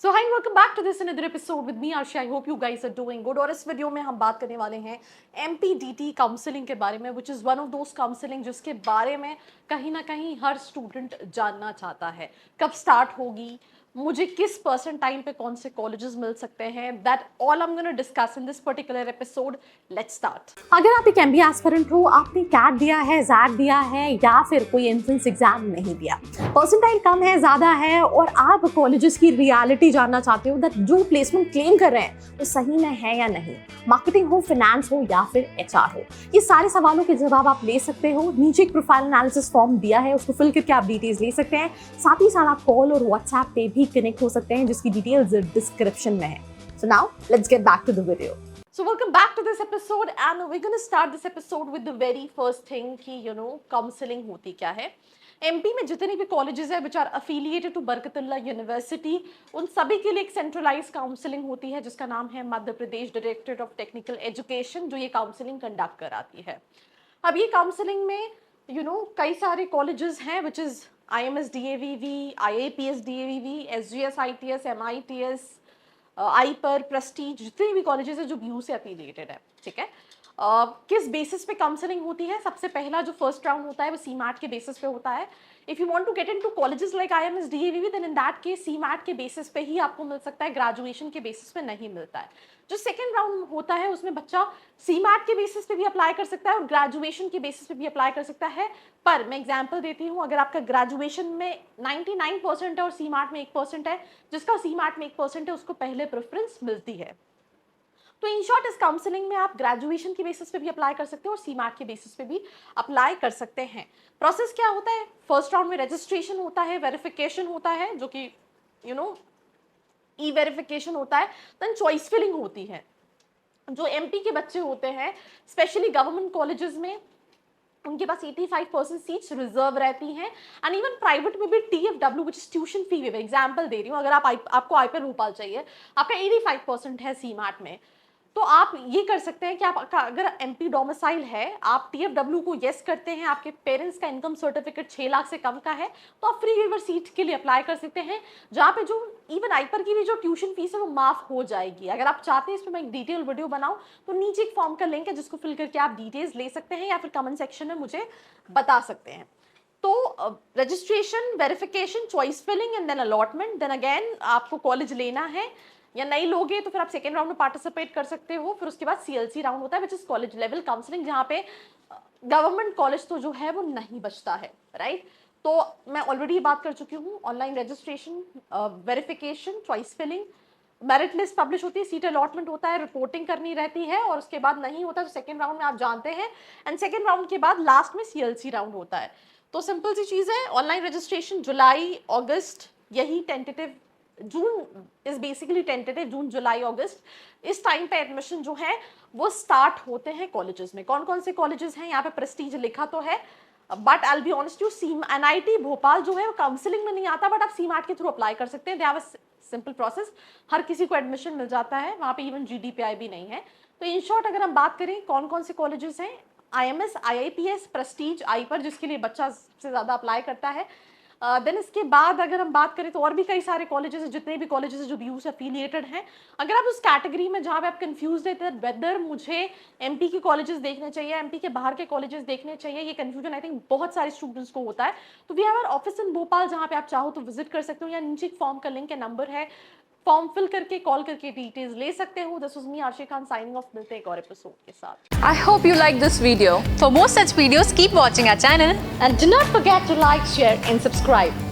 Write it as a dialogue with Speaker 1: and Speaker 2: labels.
Speaker 1: So hi welcome back to this another episode with me Arshi. I hope you guys are doing good. और इस video में हम बात करने वाले हैं एमपीडीटी काउंसलिंग के बारे में, which is one of those counselling जिसके बारे में कहीं ना कहीं हर स्टूडेंट जानना चाहता है। कब स्टार्ट होगी, मुझे किस परसेंट टाइम पे कौन से कॉलेजेस मिल सकते हैं, that all I am gonna discuss in this particular episode. Let's start. अगर आप एक एमबीए एस्पिरेंट हो, आपने कैट दिया है, जैट दिया है या फिर कोई एंट्रेंस एग्जाम नहीं दिया, परसेंटाइल कम है, ज्यादा है और आप कॉलेजेस की रियलिटी जानना चाहते हो दैट जो प्लेसमेंट क्लेम कर रहे हैं वो सही में है या नहीं, मार्केटिंग हो, फाइनेंस हो या फिर एचआर हो, ये सारे सवालों के जवाब आप ले सकते हो। नीचे एक प्रोफाइल एनालिसिस फॉर्म दिया है, उसको फिल करके आप डिटेल्स ले सकते हैं। साथ ही साथ आप कॉल और व्हाट्सएप पे भी कनेक्ट हो सकते हैं, जिसकी डिटेल्स डिस्क्रिप्शन में है। So now let's get back to the video. So welcome back to this episode and we're going to start this episode with the very first thing कि counseling होती क्या है। एमपी में जितने भी कॉलेजेस है which are affiliated to Barkatullah University, उन सभी के लिए एक सेंट्रलाइज काउंसलिंग होती है जिसका नाम है Madhya Pradesh directorate of technical education, जो ये काउंसलिंग कंडक्ट कराती है। अब ये काउंसलिंग में कई सारे कॉलेजेस हैं which is IMS DAVV, IAPS DAVV, SGS ITS, MITS, आईपर, प्रेस्टीज, जितने भी कॉलेजेस है जो BU से एफिलिएटेड है। ठीक है, किस बेसिस पे काउंसलिंग होती है? सबसे पहला जो फर्स्ट राउंड होता है वो CMAT के बेसिस पे होता है। If you want to get into colleges like IMS DAVV then in that case CMAT के बेसिस पे ही आपको मिल सकता है, ग्रेजुएशन के बेसिस पे नहीं मिलता है। जो सेकेंड राउंड होता है उसमें बच्चा CMAT के बेसिस पे भी अप्लाई कर सकता है और ग्रेजुएशन के बेसिस पे भी अप्लाई कर सकता है। पर मैं एग्जांपल देती हूँ, अगर आपका ग्रेजुएशन में 99% है और CMAT में 1% है, जिसका CMAT में 1% है उसको पहले प्रेफरेंस मिलती है। तो इन शॉर्ट इस काउंसलिंग में आप ग्रेजुएशन के बेसिस पे भी अप्लाई कर सकते हो और CMAT के बेसिस पे भी अप्लाई कर सकते हैं। प्रोसेस क्या होता है? फर्स्ट राउंड में रजिस्ट्रेशन होता है, वेरिफिकेशन होता है जो कि ई वेरिफिकेशन होता है, देन चॉइस फिलिंग होती है। जो एमपी के बच्चे होते हैं स्पेशली गवर्नमेंट कॉलेजेस में, उनके पास 85% सीट्स रिजर्व रहती हैं एंड इवन प्राइवेट में भी TFW which is tuition fee waiver, example दे रही हूँ, अगर आपको आईपर भोपाल चाहिए, आपका 85% है CMAT में, तो आप ये कर सकते हैं कि आपका अगर एमपी डोमिसाइल है, आप TFW को येस करते हैं, आपके पेरेंट्स का इनकम सर्टिफिकेट 6 लाख से कम का है, तो आप फ्री वेवर सीट के लिए अप्लाई कर सकते हैं, जहाँ पे जो इवन आईपर की भी जो ट्यूशन फीस है वो माफ हो जाएगी। अगर आप चाहते हैं इस पर मैं एक डिटेल वीडियो बनाऊं तो नीचे एक फॉर्म का लिंक है जिसको फिल करके आप डिटेल्स ले सकते हैं या फिर कमेंट सेक्शन में मुझे बता सकते हैं। तो registration, verification, choice filling and then allotment, then again आपको कॉलेज लेना है या नहीं लोगे तो फिर आप सेकेंड राउंड में पार्टिसिपेट कर सकते हो। फिर उसके बाद CLC राउंड होता है which is college level counselling, जहाँ पे गवर्नमेंट कॉलेज तो जो है वो नहीं बचता है, राइट। तो मैं ऑलरेडी बात कर चुकी हूँ, online registration, verification, choice filling, merit list publish होती है, सीट अलॉटमेंट होता है, रिपोर्टिंग करनी रहती है और उसके बाद नहीं होता तो सेकेंड राउंड में आप जानते हैं, एंड सेकेंड राउंड के बाद लास्ट में CLC राउंड होता है। तो सिंपल सी चीज़ है, ऑनलाइन रजिस्ट्रेशन जुलाई अगस्त, यही tentative, June is basically tentative, जून जुलाई अगस्त, इस टाइम पे एडमिशन जो है वो स्टार्ट होते हैं कॉलेजेस में। कौन कौन से कॉलेजेस हैं यहाँ पे प्रेस्टीज लिखा तो है, but I will be honest you, NIT Bhopal जो है वो काउंसलिंग में नहीं आता, बट आप CMAT के थ्रू अप्लाई कर सकते हैं। They have a simple process, हर किसी को एडमिशन मिल जाता है, वहाँ पे इवन GDPI भी नहीं है। तो इन शॉर्ट अगर हम बात करें कौन कौन से कॉलेजेस हैं, IMS, IAPS, प्रेस्टीज, आईपर जिसके लिए बच्चा सबसे ज़्यादा अप्लाई करता है, देन इसके बाद अगर हम बात करें तो और भी कई सारे कॉलेजेस हैं, जितने भी कॉलेजेस जो BU से एफिलिएटेड हैं। अगर आप उस कैटेगरी में जहाँ पे आप कंफ्यूज रहते हैं वेदर मुझे MP के कॉलेजेस देखने चाहिए, MP के बाहर के कॉलेजेस देखने चाहिए, ये कंफ्यूजन आई थिंक बहुत सारे स्टूडेंट्स को होता है, तो we have our office in Bhopal, जहाँ पे आप चाहो तो विजिट कर सकते हो या नीचे फॉर्म का लिंक है, नंबर है, फॉर्म फिल करके कॉल करके डिटेल्स ले सकते हो। This was me Arshi Khan signing off, मिलते हैं एक और एपिसोड के साथ।
Speaker 2: I hope you like this video. For more such videos, keep watching our channel.
Speaker 1: And do not forget to like, share and subscribe.